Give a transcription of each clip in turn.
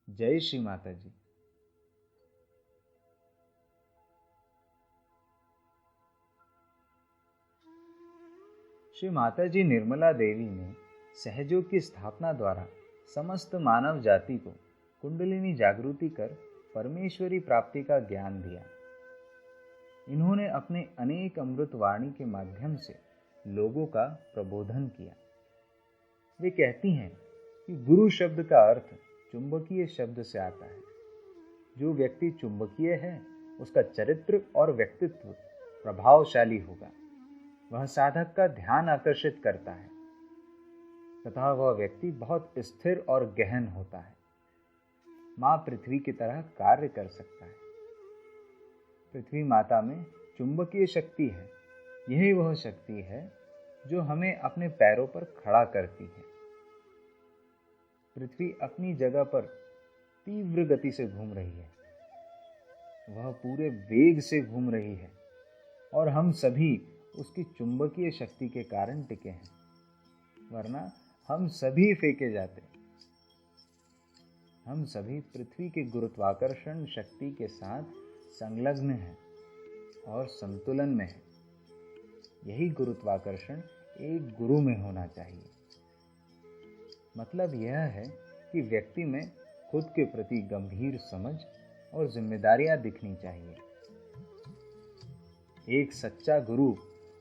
जय श्री माता जी। श्री माता जी निर्मला देवी ने सहयोग की स्थापना द्वारा समस्त मानव जाति को कुंडलिनी जागृति कर परमेश्वरी प्राप्ति का ज्ञान दिया। इन्होंने अपने अनेक अमृत वाणी के माध्यम से लोगों का प्रबोधन किया। वे कहती हैं कि गुरु शब्द का अर्थ चुंबकीय शब्द से आता है। जो व्यक्ति चुंबकीय है उसका चरित्र और व्यक्तित्व प्रभावशाली होगा। वह साधक का ध्यान आकर्षित करता है तथा वह व्यक्ति बहुत स्थिर और गहन होता है। माँ पृथ्वी की तरह कार्य कर सकता है। पृथ्वी माता में चुंबकीय शक्ति है। यही वह शक्ति है जो हमें अपने पैरों पर खड़ा करती है। पृथ्वी अपनी जगह पर तीव्र गति से घूम रही है। वह पूरे वेग से घूम रही है और हम सभी उसकी चुंबकीय शक्ति के कारण टिके हैं, वरना हम सभी फेंके जाते। हम सभी पृथ्वी के गुरुत्वाकर्षण शक्ति के साथ संलग्न हैं और संतुलन में हैं। यही गुरुत्वाकर्षण एक गुरु में होना चाहिए। मतलब यह है कि व्यक्ति में खुद के प्रति गंभीर समझ और जिम्मेदारियां दिखनी चाहिए। एक सच्चा गुरु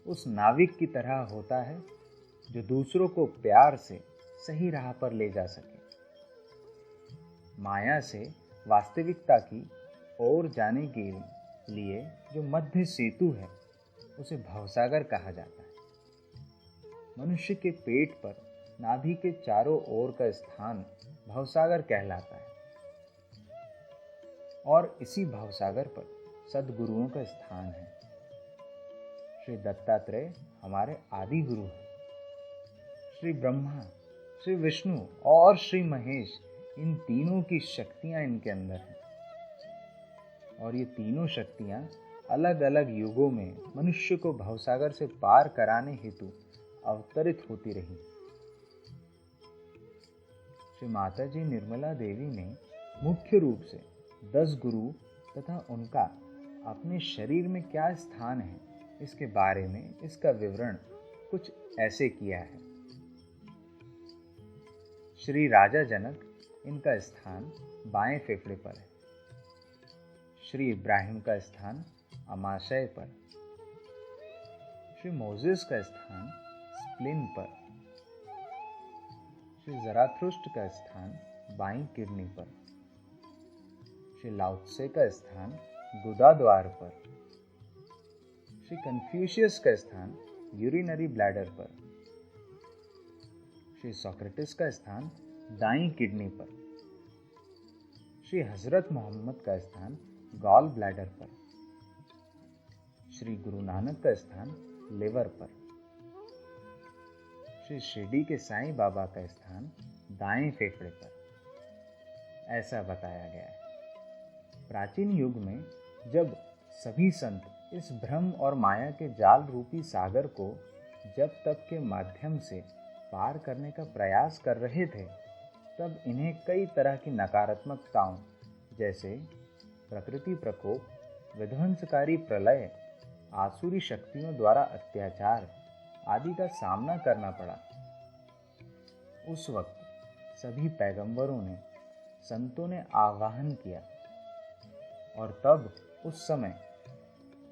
उस नाविक की तरह होता है जो दूसरों को प्यार से सही राह पर ले जा सके। माया से वास्तविकता की ओर जाने के लिए जो मध्य सेतु है उसे भवसागर कहा जाता है। मनुष्य के पेट पर नाभि के चारों ओर का स्थान भवसागर कहलाता है और इसी भवसागर पर सद्गुरुओं का स्थान है। श्री दत्तात्रेय हमारे आदि गुरु हैं। श्री ब्रह्मा, श्री विष्णु और श्री महेश, इन तीनों की शक्तियां इनके अंदर हैं और ये तीनों शक्तियां अलग अलग युगों में मनुष्य को भवसागर से पार कराने हेतु अवतरित होती रही। श्री माता जी निर्मला देवी ने मुख्य रूप से 10 गुरु तथा उनका अपने शरीर में क्या स्थान है इसके बारे में इसका विवरण कुछ ऐसे किया है। श्री राजा जनक, इनका स्थान बाएं फेफड़े पर है। श्री इब्राहिम का स्थान अमाशय पर। श्री मोजेस का स्थान स्प्लिन पर। श्री ज़राथुस्त्र का स्थान बाईं किडनी पर। श्री लाओत्से का स्थान गुदा द्वार पर। श्री कन्फ्यूशियस का स्थान यूरिनरी ब्लैडर पर। श्री सोक्रेटिस का स्थान दाईं किडनी पर। श्री हजरत मोहम्मद का स्थान गॉल ब्लैडर पर। श्री गुरु नानक का स्थान लिवर पर। श्री शिरडी के साईं बाबा का स्थान दाएं फेफड़े पर। ऐसा बताया गया है। प्राचीन युग में जब सभी संत इस भ्रम और माया के जाल रूपी सागर को जब तप के माध्यम से पार करने का प्रयास कर रहे थे, तब इन्हें कई तरह की नकारात्मकताओं जैसे प्रकृति प्रकोप, विध्वंसकारी प्रलय, आसुरी शक्तियों द्वारा अत्याचार आदि का सामना करना पड़ा। उस वक्त सभी पैगंबरों ने, संतों ने आह्वान किया और तब उस समय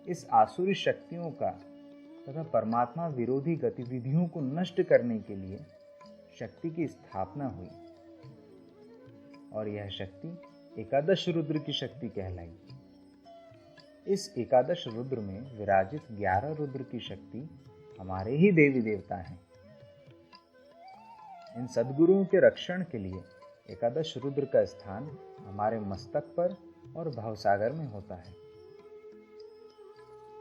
इस आसुरी शक्तियों का तथा परमात्मा विरोधी गतिविधियों को नष्ट करने के लिए शक्ति की स्थापना हुई और यह शक्ति एकादश रुद्र की शक्ति कहलाई। इस एकादश रुद्र में विराजित 11 रुद्र की शक्ति हमारे ही देवी देवता हैं। इन सद्गुरुओं के रक्षण के लिए एकादश रुद्र का स्थान हमारे मस्तक पर और भवसागर में होता है।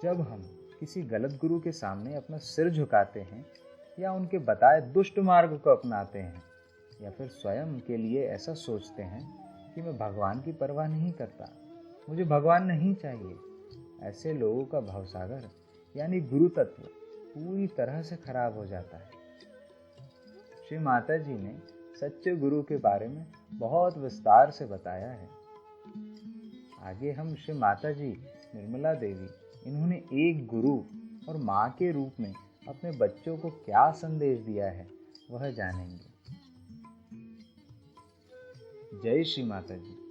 जब हम किसी गलत गुरु के सामने अपना सिर झुकाते हैं या उनके बताए दुष्ट मार्ग को अपनाते हैं या फिर स्वयं के लिए ऐसा सोचते हैं कि मैं भगवान की परवाह नहीं करता, मुझे भगवान नहीं चाहिए, ऐसे लोगों का भवसागर यानी गुरु तत्व पूरी तरह से खराब हो जाता है। श्री माता जी ने सच्चे गुरु के बारे में बहुत विस्तार से बताया है। आगे हम श्री माता जी निर्मला देवी, इन्होंने एक गुरु और माँ के रूप में अपने बच्चों को क्या संदेश दिया है वह जानेंगे। जय श्री माता जी।